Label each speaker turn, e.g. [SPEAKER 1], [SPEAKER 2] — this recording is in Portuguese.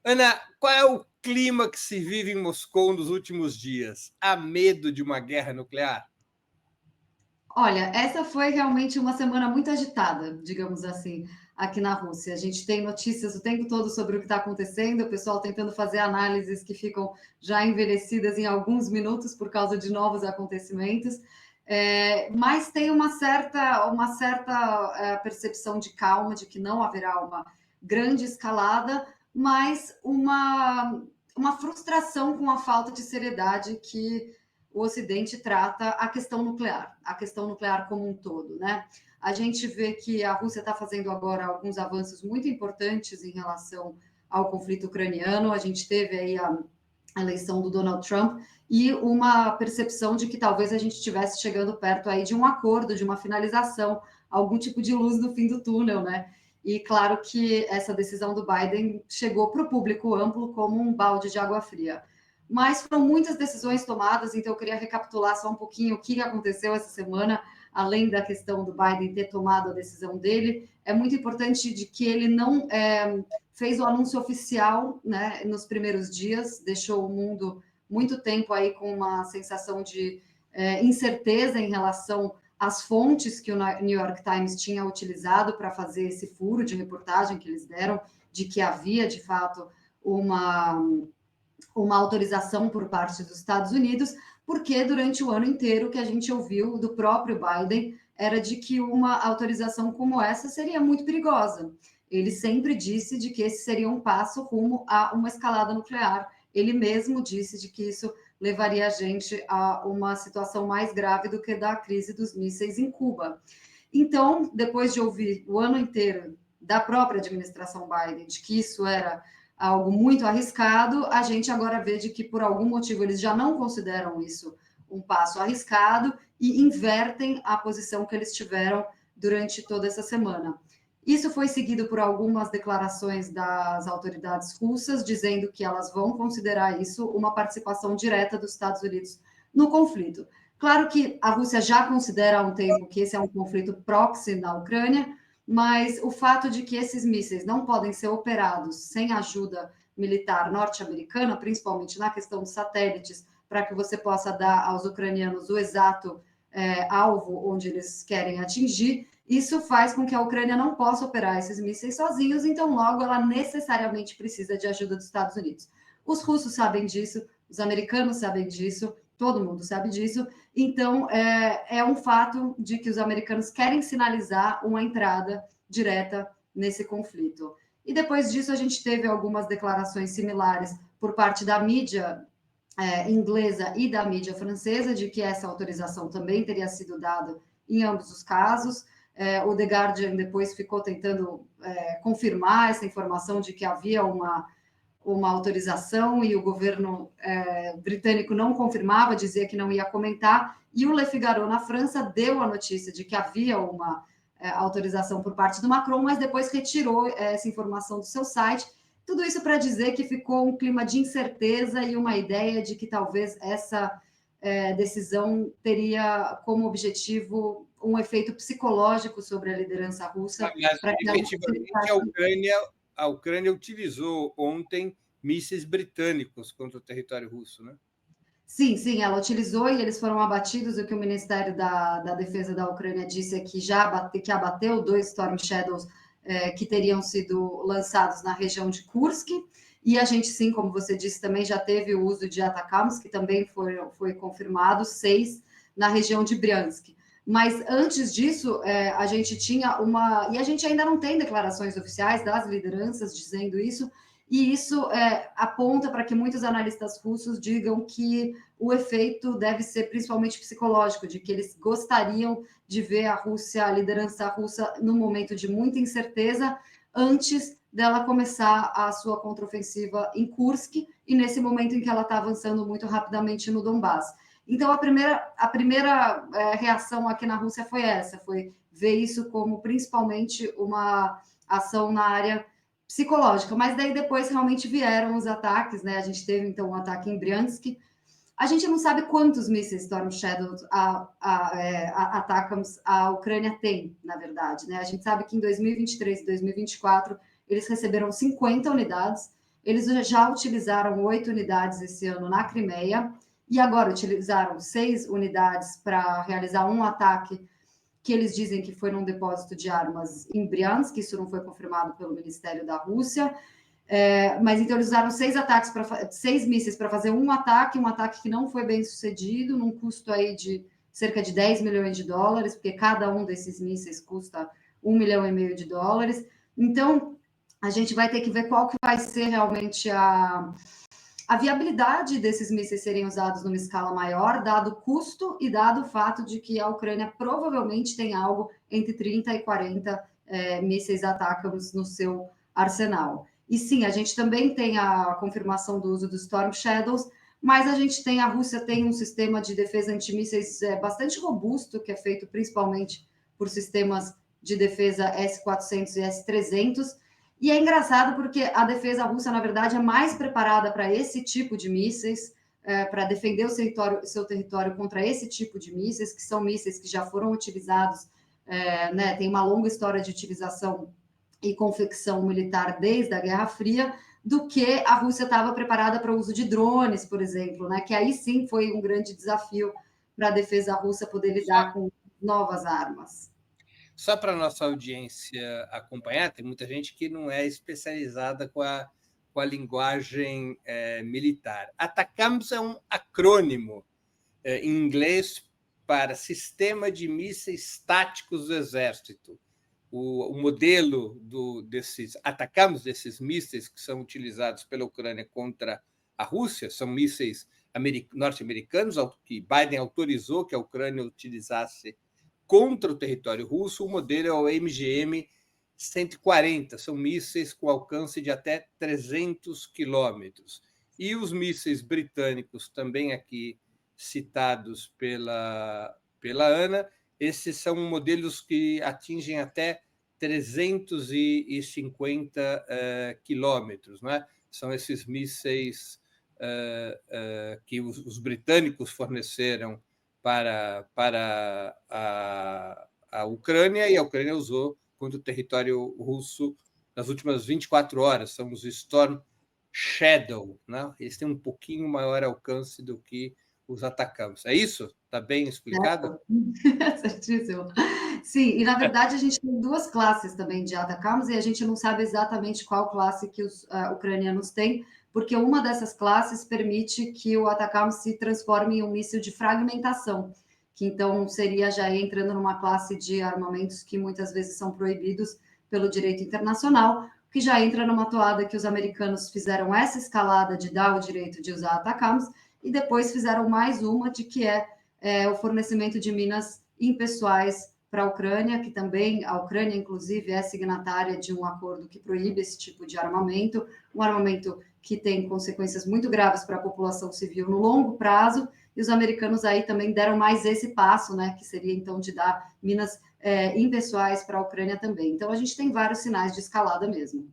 [SPEAKER 1] Ana, qual é o clima que se vive em Moscou nos últimos dias? Há medo de uma guerra nuclear?
[SPEAKER 2] Olha, essa foi realmente uma semana muito agitada, digamos assim, aqui na Rússia. A gente tem notícias o tempo todo sobre o que está acontecendo, o pessoal tentando fazer análises que ficam já envelhecidas em alguns minutos por causa de novos acontecimentos. Mas tem uma certa percepção de calma, de que não haverá uma grande escalada, mas uma frustração com a falta de seriedade que o Ocidente trata a questão nuclear como um todo, né? A gente vê que a Rússia está fazendo agora alguns avanços muito importantes em relação ao conflito ucraniano. A gente teve aí a eleição do Donald Trump e uma percepção de que talvez a gente estivesse chegando perto aí de um acordo, de uma finalização, algum tipo de luz no fim do túnel, né? E claro que essa decisão do Biden chegou para o público amplo como um balde de água fria. Mas foram muitas decisões tomadas, então eu queria recapitular só um pouquinho o que aconteceu essa semana, além da questão do Biden ter tomado a decisão dele. É muito importante de que ele não fez o anúncio oficial, né, nos primeiros dias, deixou o mundo muito tempo aí com uma sensação de incerteza em relação às fontes que o New York Times tinha utilizado para fazer esse furo de reportagem que eles deram, de que havia, de fato, uma autorização por parte dos Estados Unidos, porque durante o ano inteiro o que a gente ouviu do próprio Biden era de que uma autorização como essa seria muito perigosa. Ele sempre disse de que esse seria um passo rumo a uma escalada nuclear. Ele mesmo disse de que isso levaria a gente a uma situação mais grave do que da crise dos mísseis em Cuba. Então, depois de ouvir o ano inteiro da própria administração Biden de que isso era algo muito arriscado, a gente agora vê de que por algum motivo eles já não consideram isso um passo arriscado e invertem a posição que eles tiveram durante toda essa semana. Isso foi seguido por algumas declarações das autoridades russas, dizendo que elas vão considerar isso uma participação direta dos Estados Unidos no conflito. Claro que a Rússia já considera há um tempo que esse é um conflito proxy na Ucrânia, mas o fato de que esses mísseis não podem ser operados sem ajuda militar norte-americana, principalmente na questão dos satélites, para que você possa dar aos ucranianos o exato alvo onde eles querem atingir, isso faz com que a Ucrânia não possa operar esses mísseis sozinhos, então logo ela necessariamente precisa de ajuda dos Estados Unidos. Os russos sabem disso, os americanos sabem disso, todo mundo sabe disso, então é um fato de que os americanos querem sinalizar uma entrada direta nesse conflito. E depois disso a gente teve algumas declarações similares por parte da mídia inglesa e da mídia francesa de que essa autorização também teria sido dada em ambos os casos. O The Guardian depois ficou tentando confirmar essa informação de que havia uma autorização e o governo britânico não confirmava, dizia que não ia comentar, e o Le Figaro, na França, deu a notícia de que havia uma autorização por parte do Macron, mas depois retirou essa informação do seu site. Tudo isso para dizer que ficou um clima de incerteza e uma ideia de que talvez essa decisão teria como objetivo um efeito psicológico sobre a liderança russa,
[SPEAKER 1] Mas,
[SPEAKER 2] para que ela
[SPEAKER 1] efetivamente, a Ucrânia utilizou ontem mísseis britânicos contra o território russo, né?
[SPEAKER 2] Sim, sim, ela utilizou e eles foram abatidos. O que o Ministério da Defesa da Ucrânia disse é que que abateu 2 Storm Shadows que teriam sido lançados na região de Kursk. E a gente, sim, como você disse, também já teve o uso de Atacams, que também foi confirmado, 6 na região de Bryansk. Mas antes disso, a gente tinha uma. E a gente ainda não tem declarações oficiais das lideranças dizendo isso, e isso aponta para que muitos analistas russos digam que o efeito deve ser principalmente psicológico, de que eles gostariam de ver a Rússia, a liderança russa, num momento de muita incerteza, antes dela começar a sua contraofensiva em Kursk, e nesse momento em que ela está avançando muito rapidamente no Donbass. Então, a primeira reação aqui na Rússia foi essa, foi ver isso como principalmente uma ação na área psicológica, mas daí depois realmente vieram os ataques, né? A gente teve então um ataque em Bryansk. A gente não sabe quantos mísseis Storm Shadow Atacams a Ucrânia tem, na verdade, né? A gente sabe que em 2023 e 2024 eles receberam 50 unidades, Eles já utilizaram 8 unidades esse ano na Crimeia, e agora utilizaram 6 unidades para realizar um ataque que eles dizem que foi num depósito de armas em Briansk, que isso não foi confirmado pelo Ministério da Rússia. Mas então eles usaram 6 mísseis para fazer um ataque que não foi bem sucedido, num custo aí de cerca de 10 milhões de dólares, porque cada um desses mísseis custa 1,5 milhão de dólares. Então, a gente vai ter que ver qual que vai ser realmente a viabilidade desses mísseis serem usados numa escala maior, dado o custo e dado o fato de que a Ucrânia provavelmente tem algo entre 30 e 40 mísseis ATACMS no seu arsenal. E sim, a gente também tem a confirmação do uso do Storm Shadows, mas a Rússia tem um sistema de defesa antimísseis bastante robusto, que é feito principalmente por sistemas de defesa S-400 e S-300, e é engraçado porque a defesa russa, na verdade, é mais preparada para esse tipo de mísseis, para defender o seu território contra esse tipo de mísseis, que são mísseis que já foram utilizados, né, tem uma longa história de utilização e confecção militar desde a Guerra Fria, do que a Rússia estava preparada para o uso de drones, por exemplo, né, que aí sim foi um grande desafio para a defesa russa poder lidar com novas armas.
[SPEAKER 1] Só para a nossa audiência acompanhar, tem muita gente que não é especializada com a linguagem militar. ATACMS é um acrônimo em inglês para Sistema de Mísseis Táticos do Exército. O modelo desses ATACMS, desses mísseis que são utilizados pela Ucrânia contra a Rússia, são mísseis norte-americanos, que Biden autorizou que a Ucrânia utilizasse contra o território russo. O modelo é o MGM-140, são mísseis com alcance de até 300 quilômetros. E os mísseis britânicos, também aqui citados pela Ana, esses são modelos que atingem até 350 quilômetros, né? São esses mísseis que os britânicos forneceram para a Ucrânia, e a Ucrânia usou contra o território russo nas últimas 24 horas. São os Storm Shadow, né? Eles têm um pouquinho maior alcance do que os ATACMS. É isso? Está bem explicado?
[SPEAKER 2] Certíssimo. Sim, e na verdade a gente tem 2 classes também de ATACMS e a gente não sabe exatamente qual classe que os ucranianos têm, porque uma dessas classes permite que o ATACMS se transforme em um míssil de fragmentação, que então seria já entrando numa classe de armamentos que muitas vezes são proibidos pelo direito internacional, que já entra numa toada que os americanos fizeram essa escalada de dar o direito de usar ATACMS e depois fizeram mais uma de que o fornecimento de minas impessoais para a Ucrânia, que também a Ucrânia, inclusive, é signatária de um acordo que proíbe esse tipo de armamento, um armamento que tem consequências muito graves para a população civil no longo prazo, e os americanos aí também deram mais esse passo, né, que seria então de dar minas impessoais para a Ucrânia também. Então a gente tem vários sinais de escalada mesmo.